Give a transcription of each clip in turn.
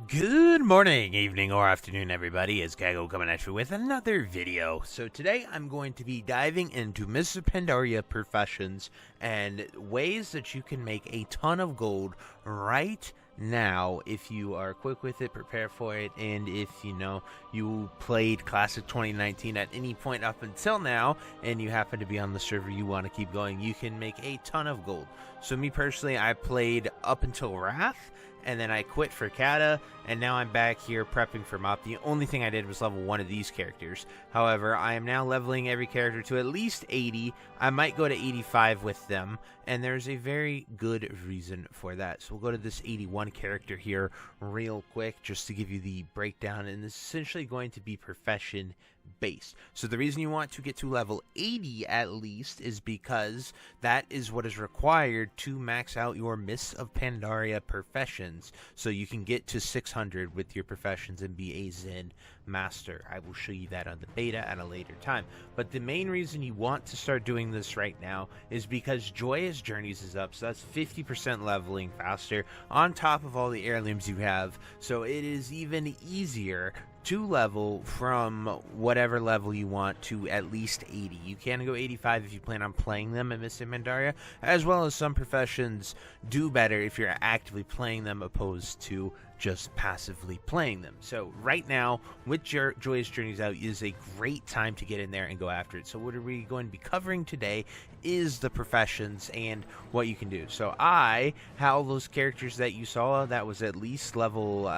Good morning, evening, or afternoon, everybody. It's Kago coming at you with another video. So today I'm going to be diving into Mists of Pandaria professions and ways that you can make a ton of gold right now if you are quick with it, prepare for it, and if you played Classic 2019 at any point up until now and you happen to be on the server you want to keep going, you can make a ton of gold. So me personally, I played up until Wrath, and then I quit for Kata, and now I'm back here prepping for MoP. The only thing I did was level one of these characters. However, I am now leveling every character to at least 80. I might go to 85 with them, and there's a very good reason for that. So we'll go to this 81 character here real quick just to give you the breakdown, and this is essentially going to be profession based. So the reason you want to get to level 80 at least is because that is what is required to max out your Mists of Pandaria professions, so you can get to 600 with your professions and be a Zen master. I will show you that on the beta at a later time, but the main reason you want to start doing this right now is because Joyous Journeys is up, so that's 50% leveling faster on top of all the heirlooms you have, so it is even easier to level from whatever level you want to at least 80. You can go 85 if you plan on playing them in Mists of Pandaria, as well as some professions do better if you're actively playing them opposed to just passively playing them. So right now, with Joyous Journeys out, is a great time to get in there and go after it. So what are we going to be covering today is the professions and what you can do. So how those characters that you saw that was at least level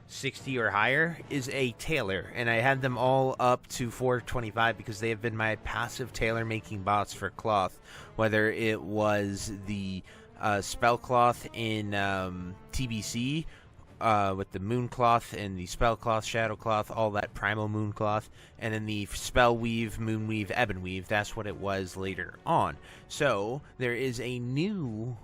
60 or higher is a tailor, and I had them all up to 425 because they have been my passive tailor making bots for cloth, whether it was the spell cloth in TBC with the moon cloth and the spell cloth, shadow cloth, all that primal moon cloth, and then the spell weave, moon weave, ebon weave. That's what it was later on. So there is a new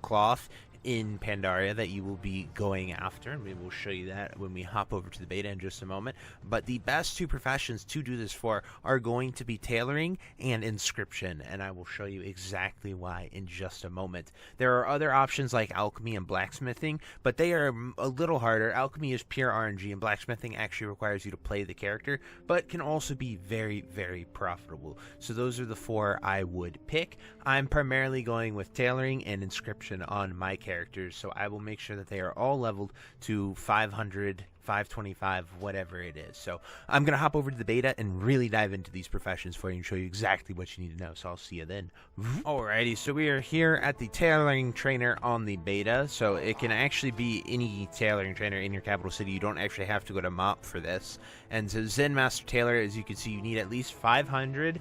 cloth in Pandaria that you will be going after, and we will show you that when we hop over to the beta in just a moment. But the best two professions to do this for are going to be tailoring and inscription, and I will show you exactly why in just a moment. There are other options like alchemy and blacksmithing, but they are a little harder. Alchemy is pure RNG, and blacksmithing actually requires you to play the character, but can also be very, very profitable. So those are the four I would pick. I'm primarily going with tailoring and inscription on my characters, so I will make sure that they are all leveled to 500, 525, whatever it is. So I'm going to hop over to the beta and really dive into these professions for you and show you exactly what you need to know, so I'll see you then. Alrighty, so we are here at the tailoring trainer on the beta, so it can actually be any tailoring trainer in your capital city. You don't actually have to go to MoP for this. And so Zen Master Tailor, as you can see, you need at least 500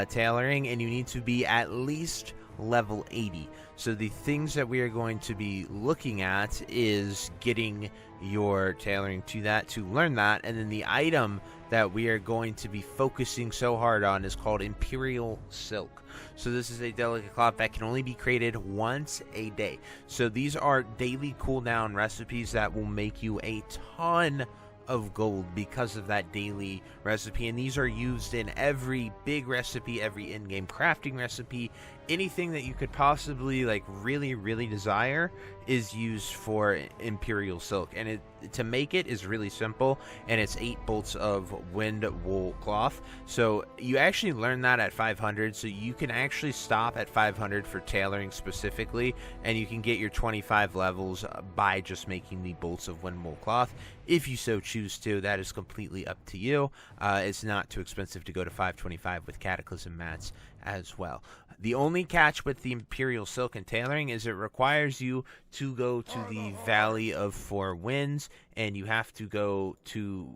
tailoring, and you need to be at least level 80. So the things that we are going to be looking at is getting your tailoring to that, to learn that, and then the item that we are going to be focusing so hard on is called Imperial Silk. So this is a delicate cloth that can only be created once a day. So these are daily cooldown recipes that will make you a ton of gold because of that daily recipe, and these are used in every big recipe, every in-game crafting recipe. Anything that you could possibly really desire is used for Imperial Silk, and to make it is really simple, and it's 8 bolts of wind wool cloth. So you actually learn that at 500, so you can actually stop at 500 for tailoring specifically, and you can get your 25 levels by just making the bolts of wind wool cloth if you so choose to. That is completely up to you. It's not too expensive to go to 525 with Cataclysm mats as well. The only catch with the Imperial Silk and tailoring is it requires you to go to the Valley of Four Winds, and you have to go to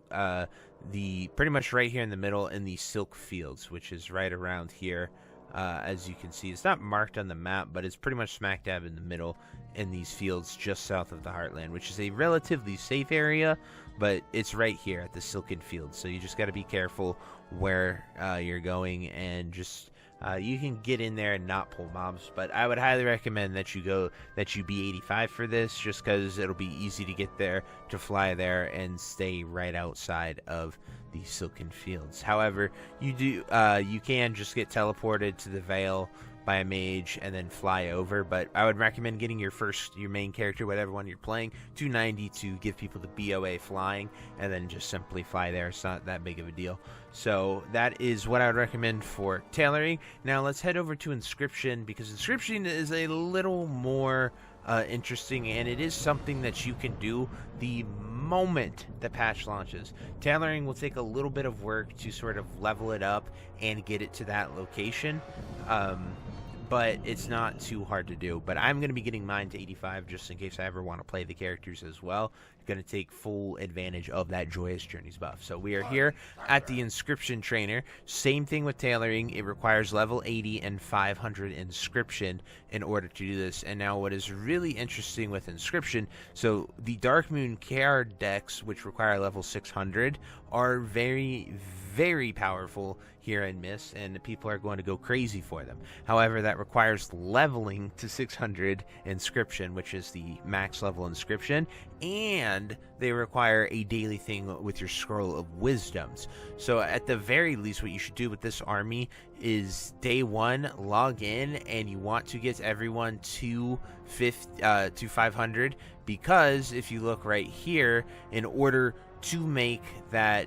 the pretty much right here in the middle in the Silk Fields, which is right around here. As you can see, it's not marked on the map, but it's pretty much smack dab in the middle in these fields just south of the Heartland, which is a relatively safe area, but it's right here at the Silken Fields. So you just got to be careful where you're going, and just you can get in there and not pull mobs, but I would highly recommend that you be 85 for this, just because it'll be easy to get there, to fly there, and stay right outside of the Silken Fields. However, you can just get teleported to the Vale by a mage and then fly over. But I would recommend getting your main character, whatever one you're playing, to 90 to give people the BOA flying, and then just simply fly there. It's not that big of a deal. So that is what I would recommend for tailoring. Now let's head over to Inscription, because Inscription is a little more interesting, and it is something that you can do the moment the patch launches. Tailoring will take a little bit of work to sort of level it up and get it to that location, but it's not too hard to do. But I'm going to be getting mine to 85 just in case I ever want to play the characters as well. Going to take full advantage of that Joyous Journeys buff. So we are here at the Inscription Trainer. Same thing with tailoring. It requires level 80 and 500 Inscription in order to do this. And now what is really interesting with Inscription, so the Dark Moon card decks, which require level 600, are very, very powerful here in Mist, and people are going to go crazy for them. However, that requires leveling to 600 Inscription, which is the max level Inscription, and they require a daily thing with your Scroll of Wisdoms. So at the very least, what you should do with this army is day one, log in, and you want to get everyone to 500, because if you look right here, in order to make that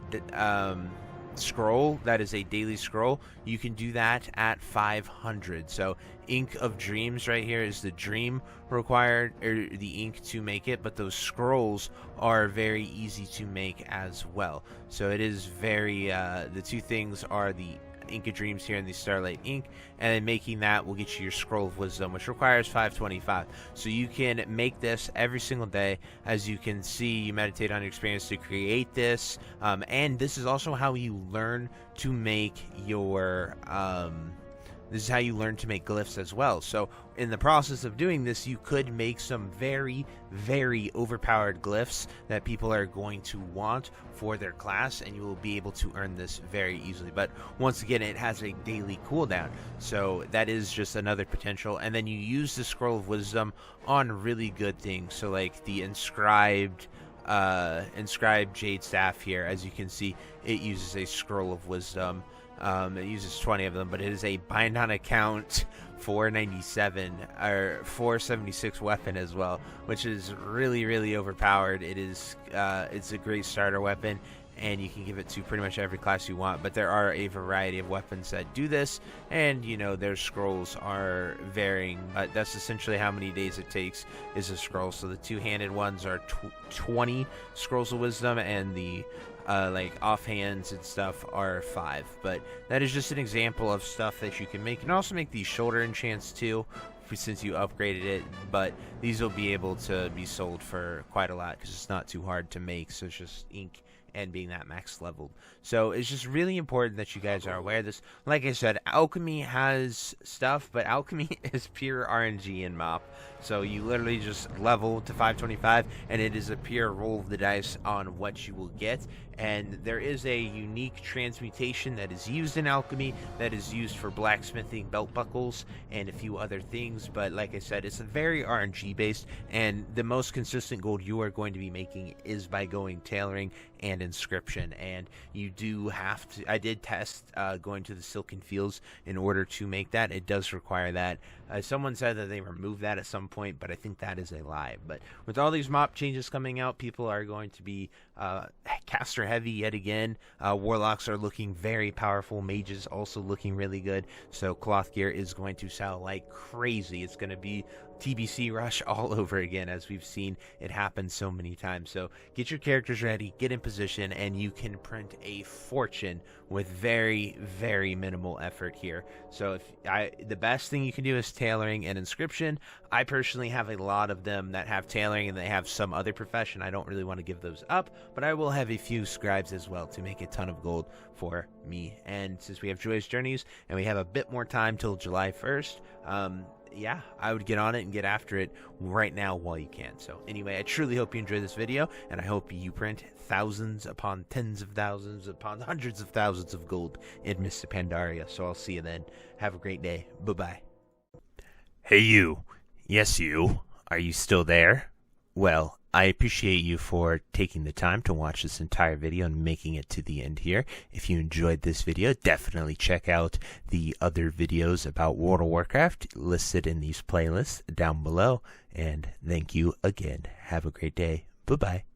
scroll that is a daily scroll, you can do that at 500. So Ink of Dreams right here is the dream required, or the ink to make it, but those scrolls are very easy to make as well. So it is very the two things are the Ink of Dreams here and the Starlight Ink, and then making that will get you your Scroll of Wisdom, which requires 525. So you can make this every single day. As you can see, you meditate on your experience to create this, and this is also how you learn to make your this is how you learn to make glyphs as well. So in the process of doing this, you could make some very, very overpowered glyphs that people are going to want for their class, and you will be able to earn this very easily. But once again, it has a daily cooldown, so that is just another potential. And then you use the Scroll of Wisdom on really good things, so like the inscribed Jade Staff here. As you can see, it uses a Scroll of Wisdom. It uses 20 of them, but it is a bind on account 497 or 476 weapon as well, which is really, really overpowered. It is it's a great starter weapon, and you can give it to pretty much every class you want. But there are a variety of weapons that do this, and you know, their scrolls are varying. That's essentially how many days it takes is a scroll. So the two-handed ones are 20 scrolls of wisdom, and the like offhands and stuff are 5. But that is just an example of stuff that you can make. You can also make these shoulder enchants too, since you upgraded it, but these will be able to be sold for quite a lot because it's not too hard to make. So it's just ink and being that max leveled. So it's just really important that you guys are aware of this. Like I said, alchemy has stuff, but alchemy is pure RNG in MoP. So you literally just level to 525, and it is a pure roll of the dice on what you will get. And there is a unique transmutation that is used in alchemy that is used for blacksmithing belt buckles and a few other things. But like I said, it's a very RNG based, and the most consistent gold you are going to be making is by going tailoring and inscription. And you do have to, I did test going to the Silken Fields in order to make that. It does require that. Someone said that they removed that at some point, but I think that is a lie. But with all these MoP changes coming out, people are going to be caster heavy yet again. Warlocks are looking very powerful. Mages also looking really good. So cloth gear is going to sell like crazy. It's going to be TBC rush all over again, as we've seen it happen so many times. So get your characters ready, get in position, and you can print a fortune with very, very minimal effort here. So the best thing you can do is tailoring and inscription. I personally have a lot of them that have tailoring and they have some other profession. I don't really want to give those up, but I will have a few scribes as well to make a ton of gold for me. And since we have Joyous Journeys and we have a bit more time till July 1st, yeah, I would get on it and get after it right now while you can. So anyway, I truly hope you enjoyed this video, and I hope you print thousands upon tens of thousands upon hundreds of thousands of gold in Mr. Pandaria. So I'll see you then. Have a great day. Bye-bye. Hey you. Yes, you. Are you still there? Well, I appreciate you for taking the time to watch this entire video and making it to the end here. If you enjoyed this video, definitely check out the other videos about World of Warcraft listed in these playlists down below. And thank you again. Have a great day. Bye-bye.